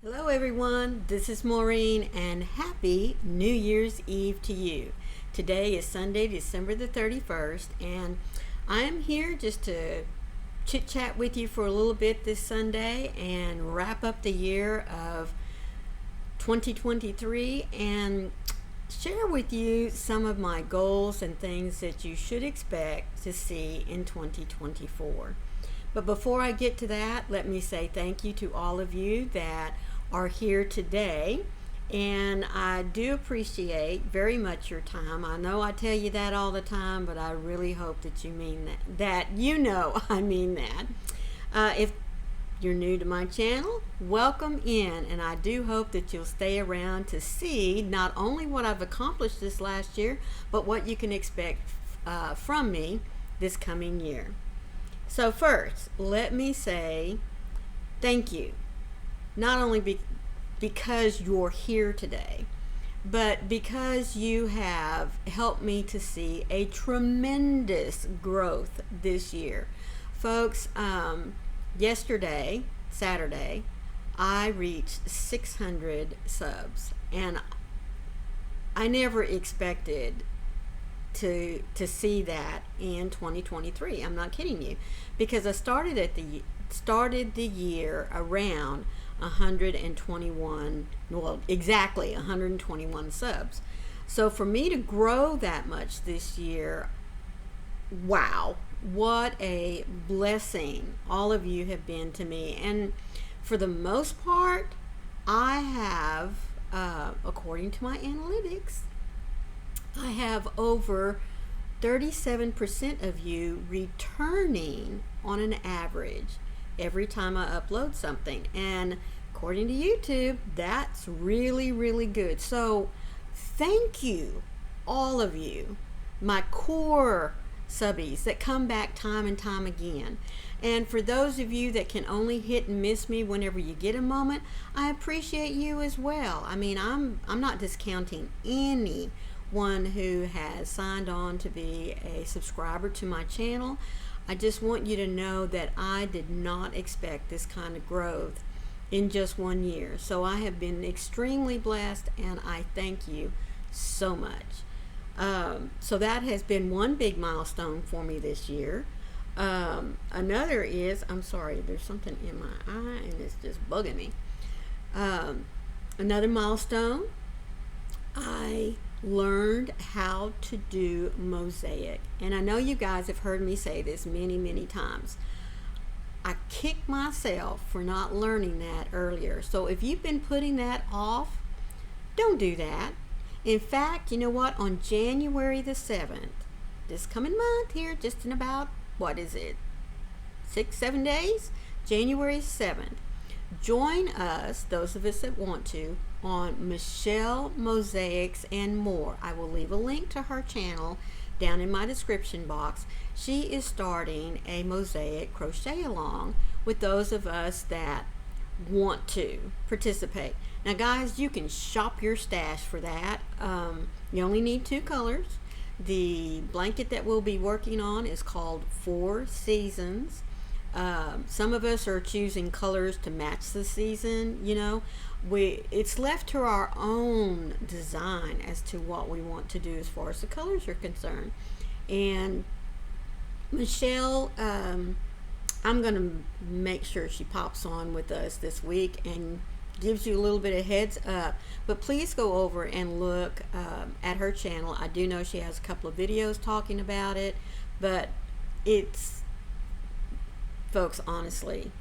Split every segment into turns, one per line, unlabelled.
Hello everyone, this is Maureen and happy New Year's Eve to you. Today is Sunday, December the 31st, and I am here just to chit chat with you for a little bit this Sunday and wrap up the year of 2023 and share with you some of my goals and things that you should expect to see in 2024. But before I get to that, let me say thank you to all of you that are here today, and I do appreciate very much your time. I know I tell you that all the time, but I really hope that you mean that you know I mean that. If you're new to my channel, welcome in, and I do hope that you'll stay around to see not only what I've accomplished this last year, but what you can expect from me this coming year. So first, let me say thank you. Not only because you're here today, but because you have helped me to see a tremendous growth this year. Folks, yesterday, Saturday, I reached 600 subs, and I never expected to see that in 2023. I'm not kidding you, because I started the year around 121, well, exactly 121 subs. So for me to grow that much this year, wow, what a blessing all of you have been to me. And for the most part, I have, according to my analytics, I have over 37% of you returning on an average every time I upload something, and according to YouTube, that's really, really good. So thank you, all of you, my core subbies that come back time and time again. And for those of you that can only hit and miss me whenever you get a moment, I appreciate you as well. I mean, I'm not discounting anyone who has signed on to be a subscriber to my channel. I just want you to know that I did not expect this kind of growth in just 1 year. So I have been extremely blessed, and I thank you so much. So that has been one big milestone for me this year. Another is, I'm sorry, there's something in my eye and it's just bugging me. Another milestone, I learned how to do mosaic, and I know you guys have heard me say this many times. I kick myself for not learning that earlier. So if you've been putting that off, don't do that. In fact, you know what, on January the 7th, this coming month here, just in about, what is it, 6-7 days, January 7th, join us, those of us that want to, on Michelle Mosaics and More. I will leave a link to her channel down in my description box. She is starting a mosaic crochet along with those of us that want to participate. Now guys, you can shop your stash for that. You only need 2 colors. The blanket that we'll be working on is called 4 Seasons. Some of us are choosing colors to match the season, you know. It's left to our own design as to what we want to do as far as the colors are concerned. And Michelle, I'm going to make sure she pops on with us this week and gives you a little bit of heads up. But please go over and look at her channel. I do know she has a couple of videos talking about it, but it's, folks, honestly,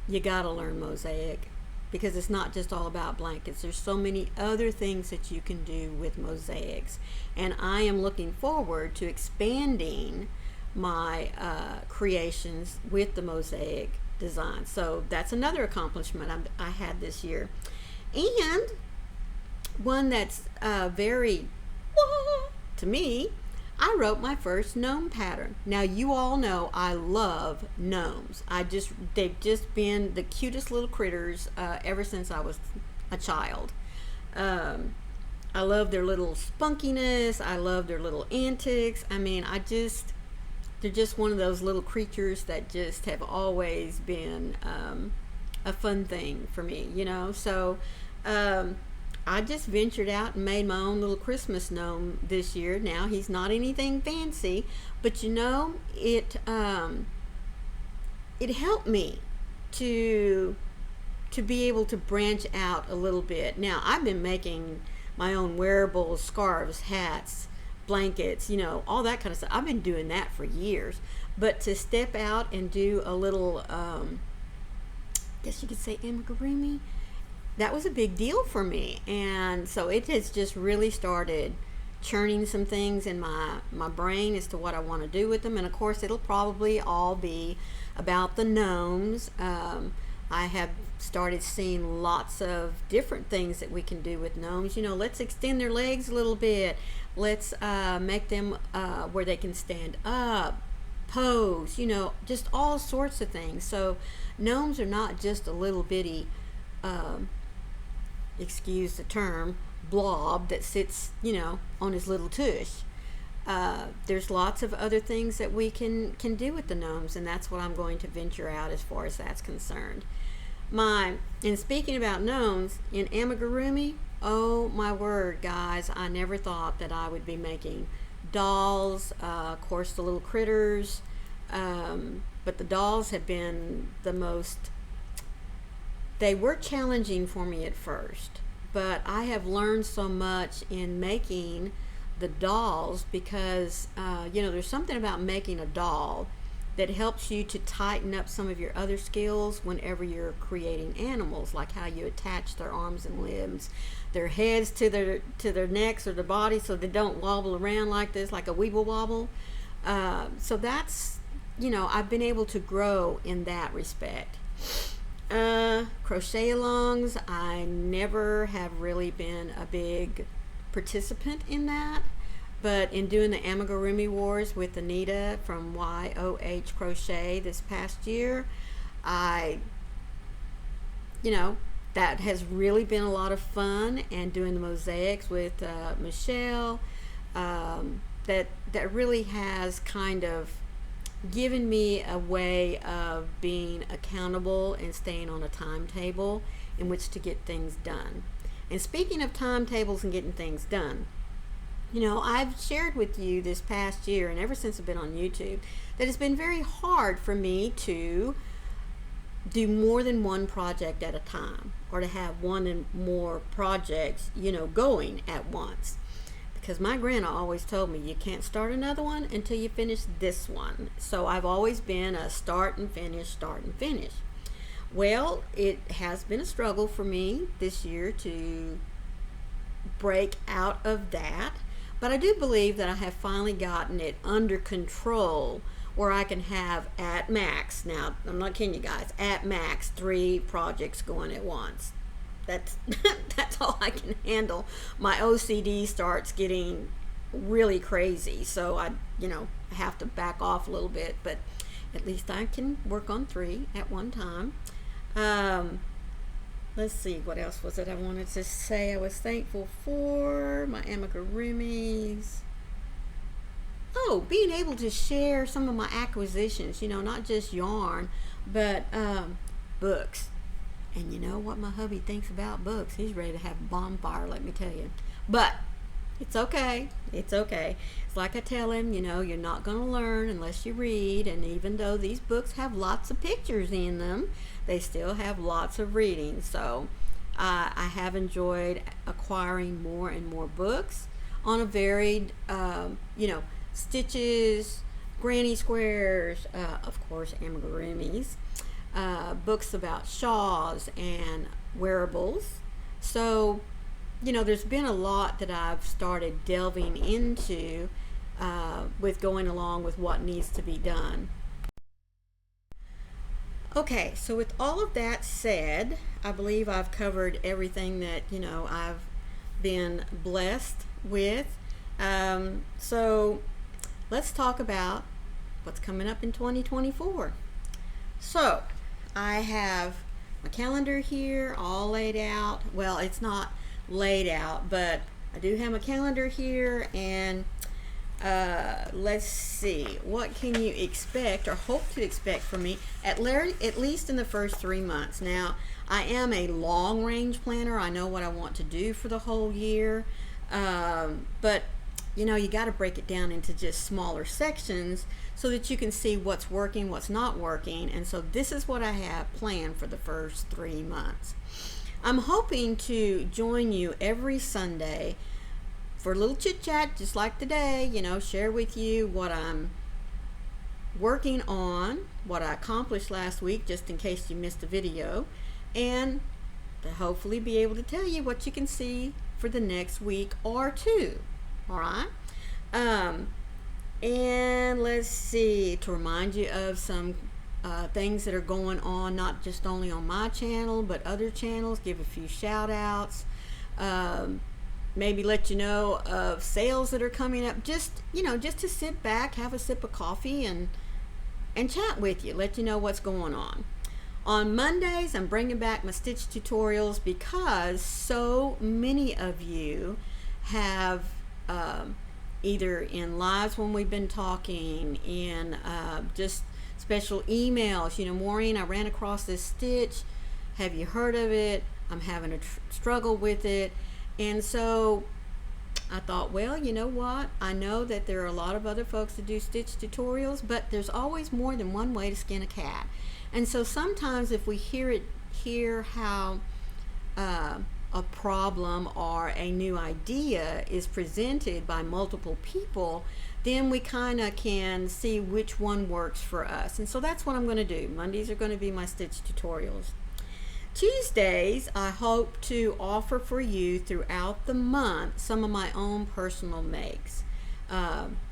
you got to learn mosaic, because it's not just all about blankets. There's so many other things that you can do with mosaics, and I am looking forward to expanding my creations with the mosaic design. So that's another accomplishment I had this year. And one that's very to me, I wrote my first gnome pattern. Now you all know I love gnomes. They've just been the cutest little critters ever since I was a child. I love their little spunkiness. I love their little antics. I mean, they're just one of those little creatures that just have always been a fun thing for me, you know. So I just ventured out and made my own little Christmas gnome this year. Now he's not anything fancy, but you know, it helped me to be able to branch out a little bit. Now I've been making my own wearables, scarves, hats, blankets, you know, all that kind of stuff. I've been doing that for years, but to step out and do a little I guess you could say amigurumi, that was a big deal for me. And so it has just really started churning some things in my brain as to what I want to do with them. And of course it'll probably all be about the gnomes. I have started seeing lots of different things that we can do with gnomes. You know, let's extend their legs a little bit. Let's make them where they can stand up, pose, you know, just all sorts of things. So gnomes are not just a little bitty, excuse the term, blob that sits, you know, on his little tush. There's lots of other things that we can do with the gnomes, and that's what I'm going to venture out as far as that's concerned. And speaking about gnomes, in amigurumi, oh my word, guys, I never thought that I would be making dolls, of course the little critters, but the dolls have been the most, they were challenging for me at first, but I have learned so much in making the dolls because you know, there's something about making a doll that helps you to tighten up some of your other skills whenever you're creating animals, like how you attach their arms and limbs, their heads to their necks or their body so they don't wobble around like this, like a weeble wobble. So that's, you know, I've been able to grow in that respect. Crochet alongs, I never have really been a big participant in that, but in doing the Amigurumi Wars with Anita from YOH Crochet this past year, you know, that has really been a lot of fun, and doing the mosaics with Michelle, that really has kind of given me a way of being accountable and staying on a timetable in which to get things done. And speaking of timetables and getting things done, you know, I've shared with you this past year, and ever since I've been on YouTube, that it's been very hard for me to do more than one project at a time, or to have one and more projects, you know, going at once. Because my grandma always told me you can't start another one until you finish this one. So I've always been a start and finish, start and finish. Well, it has been a struggle for me this year to break out of that. But I do believe that I have finally gotten it under control, where I can have at max, now I'm not kidding you guys, at max 3 projects going at once. That's that's all I can handle. My OCD starts getting really crazy, so I, you know, have to back off a little bit, but at least I can work on 3 at one time. Let's see, what else was it I wanted to say? I was thankful for my amigurumis. Oh, being able to share some of my acquisitions, you know, not just yarn, but books. And you know what my hubby thinks about books? He's ready to have a bonfire, let me tell you. But it's okay. It's okay. It's like I tell him, you know, you're not going to learn unless you read. And even though these books have lots of pictures in them, they still have lots of reading. So I have enjoyed acquiring more and more books on a varied, you know, stitches, granny squares, of course, amigurumis, books about shawls and wearables. So, you know, there's been a lot that I've started delving into with going along with what needs to be done. Okay, so with all of that said, I believe I've covered everything that, you know, I've been blessed with. So let's talk about what's coming up in 2024. So I have my calendar here all laid out. Well, it's not laid out, but I do have my calendar here, and let's see, what can you expect or hope to expect from me at least in the first 3 months. Now, I am a long range planner. I know what I want to do for the whole year, but you know, you got to break it down into just smaller sections so that you can see what's working, what's not working. And so this is what I have planned for the first 3 months. I'm hoping to join you every Sunday for a little chit chat, just like today, you know, share with you what I'm working on, what I accomplished last week, just in case you missed a video, and to hopefully be able to tell you what you can see for the next week or two. All right. And let's see, to remind you of some things that are going on, not just only on my channel, but other channels, give a few shout outs, maybe let you know of sales that are coming up, just, you know, just to sit back, have a sip of coffee and chat with you, let you know what's going on. On Mondays, I'm bringing back my stitch tutorials because so many of you have either in lives when we've been talking, in just special emails, you know, Maureen, I ran across this stitch, have you heard of it? I'm having a struggle with it. And so I thought, well, you know what, I know that there are a lot of other folks that do stitch tutorials, but there's always more than one way to skin a cat. And so sometimes if we hear how a problem or a new idea is presented by multiple people, then we kind of can see which one works for us. And so that's what I'm going to do. Mondays are going to be my stitch tutorials. Tuesdays, I hope to offer for you throughout the month some of my own personal makes,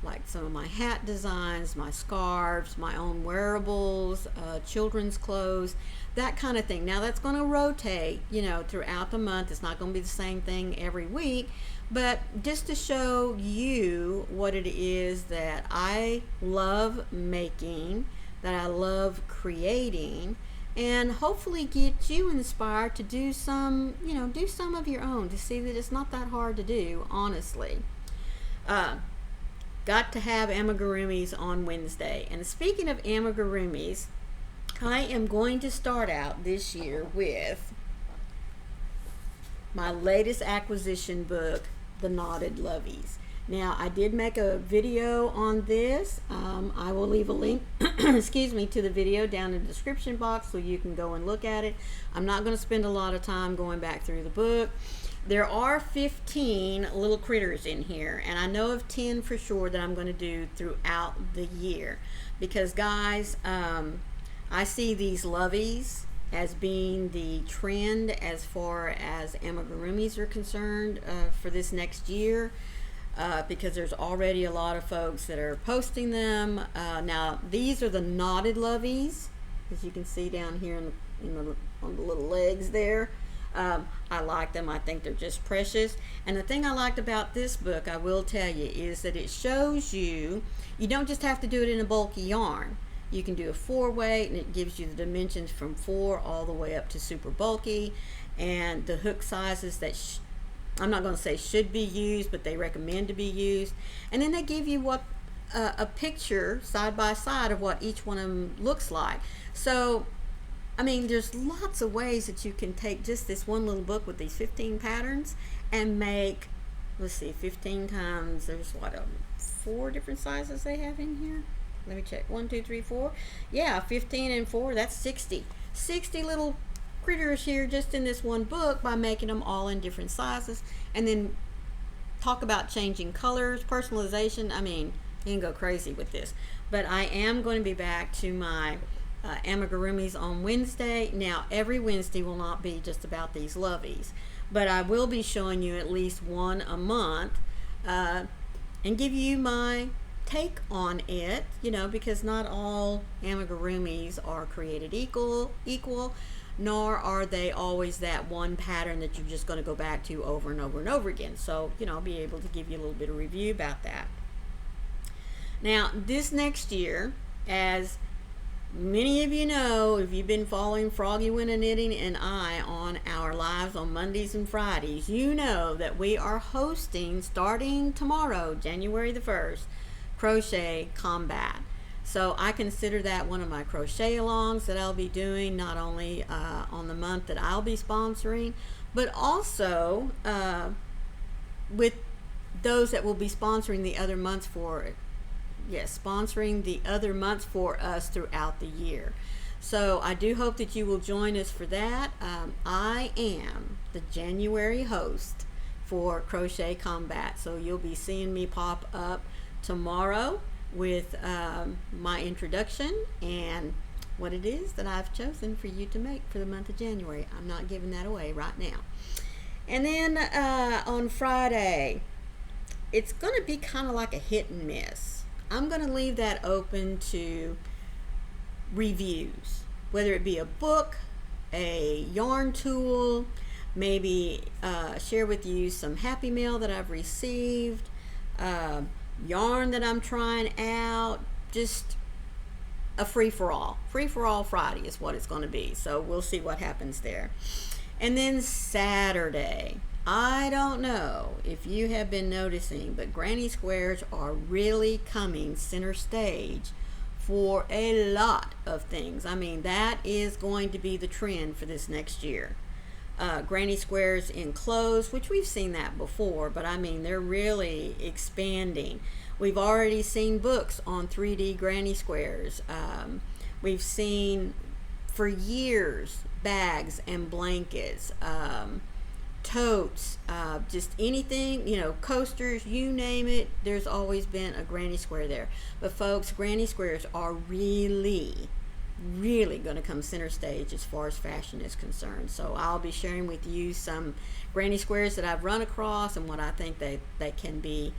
like some of my hat designs, my scarves, my own wearables, children's clothes, that kind of thing. Now that's going to rotate, you know, throughout the month. It's not going to be the same thing every week, but just to show you what it is that I love making, that I love creating, and hopefully get you inspired to do some, you know, do some of your own, to see that it's not that hard to do, honestly. Got to have amigurumis on Wednesday. And speaking of amigurumis, I am going to start out this year with my latest acquisition book, The Knotted Lovies. Now, I did make a video on this. I will leave a link excuse me, to the video down in the description box so you can go and look at it. I'm not going to spend a lot of time going back through the book. There are 15 little critters in here, and I know of 10 for sure that I'm going to do throughout the year, because guys, I see these lovies as being the trend as far as amigurumis are concerned for this next year. Because there's already a lot of folks that are posting them. Now, these are the knotted lovies, as you can see down here on the little legs there. I like them. I think they're just precious. And the thing I liked about this book, I will tell you, is that it shows you, you don't just have to do it in a bulky yarn. You can do a 4-weight, and it gives you the dimensions from 4 all the way up to super bulky, and the hook sizes that I'm not going to say should be used, but they recommend to be used. And then they give you what a picture side by side of what each one of them looks like. So, I mean, there's lots of ways that you can take just this one little book with these 15 patterns and make, let's see, 15 times, there's what, 4 different sizes they have in here? Let me check. 1, 2, 3, 4. Yeah, 15 and 4, that's 60. 60 little critters here just in this one book by making them all in different sizes. And then talk about changing colors, personalization. I mean, you can go crazy with this. But I am going to be back to my amigurumis on Wednesday. Now, every Wednesday will not be just about these lovies, but I will be showing you at least one a month and give you my take on it, you know, because not all amigurumis are created equal, nor are they always that one pattern that you're just going to go back to over and over and over again. So, you know, I'll be able to give you a little bit of review about that. Now, this next year, as many of you know, if you've been following Froggy Winter Knitting and I on our lives on Mondays and Fridays, you know that we are hosting, starting tomorrow, January the 1st, Crochet Combat. So I consider that one of my crochet alongs that I'll be doing, not only on the month that I'll be sponsoring, but also with those that will be sponsoring the other months for sponsoring the other months for us throughout the year. So I do hope that you will join us for that. I am the January host for Crochet Combat, so you'll be seeing me pop up tomorrow with my introduction and what it is that I've chosen for you to make for the month of January. I'm not giving that away right now. And then on Friday, it's going to be kind of like a hit and miss. I'm going to leave that open to reviews, whether it be a book, a yarn tool, maybe share with you some Happy Mail that I've received, yarn that I'm trying out, just a free-for-all. Free-for-all Friday is what it's going to be, so we'll see what happens there. And then Saturday, I don't know if you have been noticing, but granny squares are really coming center stage for a lot of things. I mean, that is going to be the trend for this next year. Granny squares in clothes, which we've seen that before, but I mean, they're really expanding. We've already seen books on 3D granny squares. We've seen for years bags and blankets, totes, just anything, you know, coasters, you name it, there's always been a granny square there. But folks, granny squares are really going to come center stage as far as fashion is concerned. So I'll be sharing with you some granny squares that I've run across and what I think they can be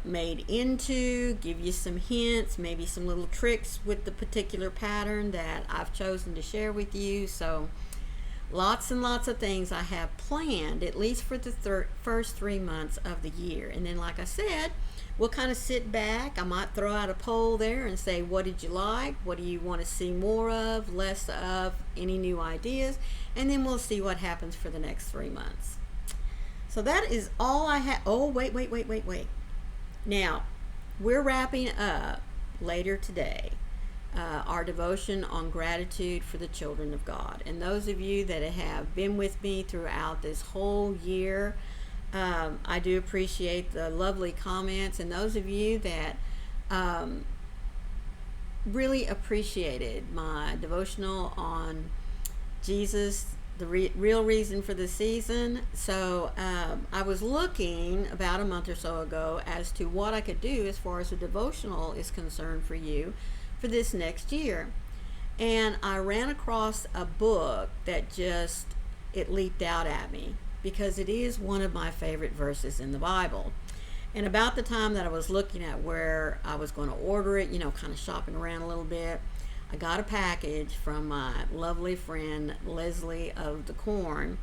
made into, give you some hints, maybe some little tricks with the particular pattern that I've chosen to share with you. So lots and lots of things I have planned, at least for the first 3 months of the year. And then, like I said, we'll kind of sit back. I might throw out a poll there and say, what did you like? What do you want to see more of, less of, any new ideas? And then we'll see what happens for the next 3 months. So that is all I have. Oh, wait. Now, we're wrapping up later today our devotion on gratitude for the children of God. And those of you that have been with me throughout this whole year, I do appreciate the lovely comments, and those of you that really appreciated my devotional on Jesus, the real reason for the season. So I was looking about a month or so ago as to what I could do as far as a devotional is concerned for you for this next year. And I ran across a book that it leaped out at me because it is one of my favorite verses in the Bible. And about the time that I was looking at where I was going to order it, you know, kind of shopping around a little bit, I got a package from my lovely friend Leslie of the Corn,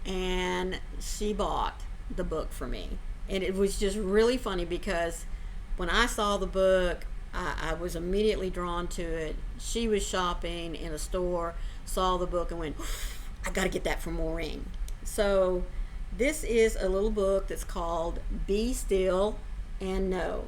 and she bought the book for me. And it was just really funny because when I saw the book, I was immediately drawn to it. She was shopping in a store, saw the book, and went, I got to get that for Maureen. So this is a little book that's called Be Still and Know.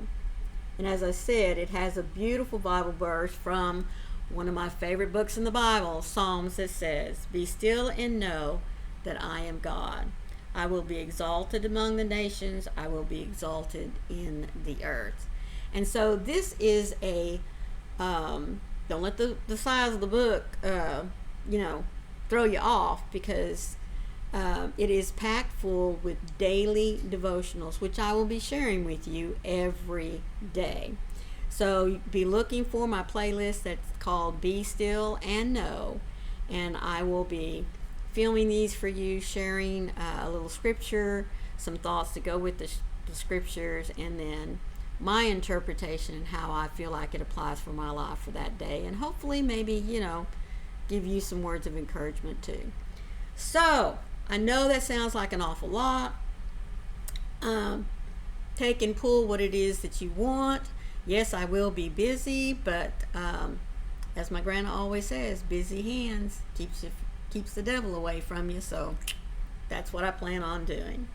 And as I said, it has a beautiful Bible verse from one of my favorite books in the Bible, Psalms, that says, Be still and know that I am God. I will be exalted among the nations. I will be exalted in the earth. And so this is a, don't let the size of the book, throw you off, because it is packed full with daily devotionals, which I will be sharing with you every day. So be looking for my playlist that's called Be Still and Know, and I will be filming these for you, sharing a little scripture, some thoughts to go with the scriptures, and then my interpretation and how I feel like it applies for my life for that day, and hopefully maybe, give you some words of encouragement too. So I know that sounds like an awful lot. Take and pull what it is that you want. Yes, I will be busy, but as my grandma always says, busy hands keeps the devil away from you. So that's what I plan on doing.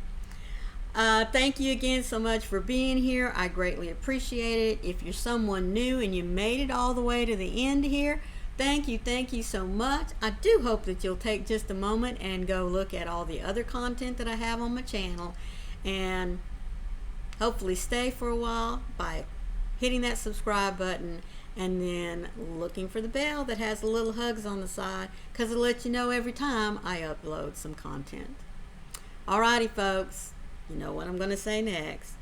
Thank you again so much for being here. I greatly appreciate it. If you're someone new and you made it all the way to the end here, thank you so much. I do hope that you'll take just a moment and go look at all the other content that I have on my channel, and hopefully stay for a while by hitting that subscribe button and then looking for the bell that has the little hugs on the side, because it'll let you know every time I upload some content. Alrighty folks, you know what I'm going to say next.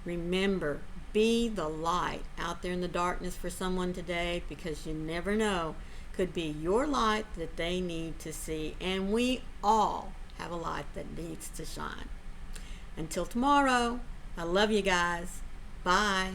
Remember, be the light out there in the darkness for someone today, because you never know, could be your light that they need to see, and we all have a light that needs to shine. Until tomorrow, I love you guys. Bye.